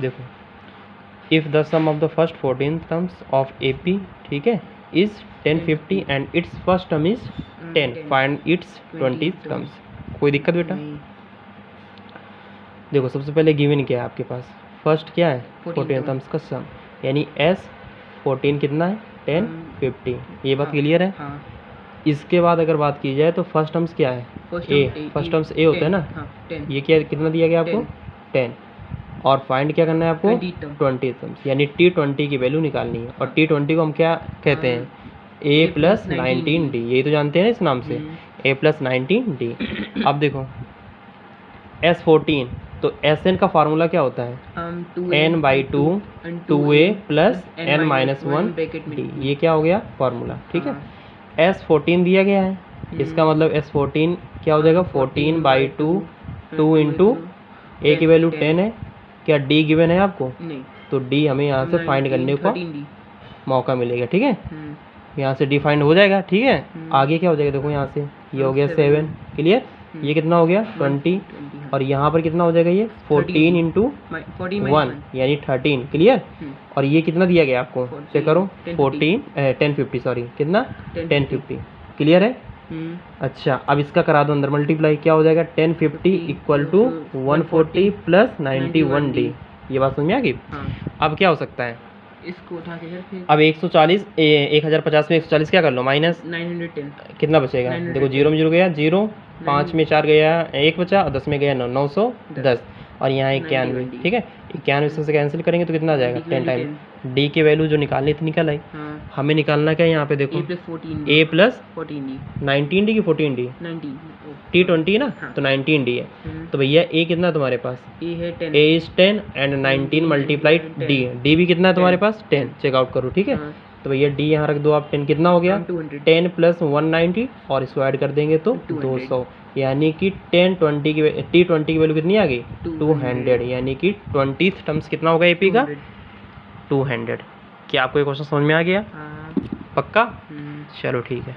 देखो, if the sum of the first 14 terms of AP, ठीक है, is 1050 and its first term is 10, find its 20 terms. कोई दिक्कत बेटा? देखो सबसे पहले गिवन क्या है आपके पास, फर्स्ट क्या है 14 टर्म्स का सम, यानी S 14 कितना है 10 50, ये बात क्लियर है। इसके बाद अगर बात की जाए तो फर्स्ट टर्म्स क्या है A, फर्स्ट टर्म्स A होता है ना, ये क्या कितना दिया गया आपको 10, और फाइंड क्या करना है आपको 20 टर्म्स, यानी T20 की वैल्यू निकालनी है। और T20 को हम क्या कहते हैं A प्लस 19D, यही तो जानते हैं ना इस नाम से, A प्लस 19D। अब देखो S14, तो Sn का फार्मूला क्या होता है n/2 2A प्लस n-1D, ये क्या हो गया फार्मूला, ठीक है। S14 दिया गया है, इसका मतलब S14 क्या हो जाएगा 14/2 2 इंटू A की वैल्यू 10 है, क्या D गिवन है आपको नहीं, तो D हमें यहाँ से फाइंड करने का मौका मिलेगा, ठीक है। यहाँ से D फाइंड हो जाएगा, ठीक है। आगे क्या हो जाएगा देखो, यहाँ से ये हो गया 7, क्लियर, ये कितना हो गया 20, और यहाँ पर कितना हो जाएगा ये 14 इंटू 1 यानी 13, क्लियर। और ये कितना दिया गया आपको चेक करो 1050, सॉरी कितना 1050, क्लियर है। अच्छा, अब इसका करा दो अंदर मल्टीप्लाई, क्या हो जाएगा 1050 इक्वल टू 140 प्लस 91D, ये बात समझ में आ गई। अब क्या हो सकता है, इसको उठा के फिर अब 140 1050 में 140 क्या कर लो माइनस 910, कितना बचेगा देखो 0 में 0 गया 0, 5 में 4 गया 1 बचा, और 10 में गया 9, 910, और यहाँ 91, ठीक है। 91 से कैंसिल करेंगे तो कितना आ जाएगा 10 टाइम, D की वैल्यू जो निकालनी थी निकल आई। हमें निकालना क्या है यहाँ पे देखो A प्लस 19D की 14D, T20 ना, तो 19D है, तो भैया A कितना है तुम्हारे पास A is 10 and 19 multiplied D भी कितना है तुम्हारे पास 10, चेकआउट करो, ठीक है। तो भैया D यहाँ रख दो आप, 10 कितना हो गया 10 प्लस 190, और इसको ऐड कर देंगे तो 200, यानी कि T20 की वैल्यू कितनी आ गई 200, यानी कि 20th टर्म्स कितना होगा AP का 200। क्या आपको ये क्वेश्चन समझ में आ गया? पक्का? चलो ठीक है।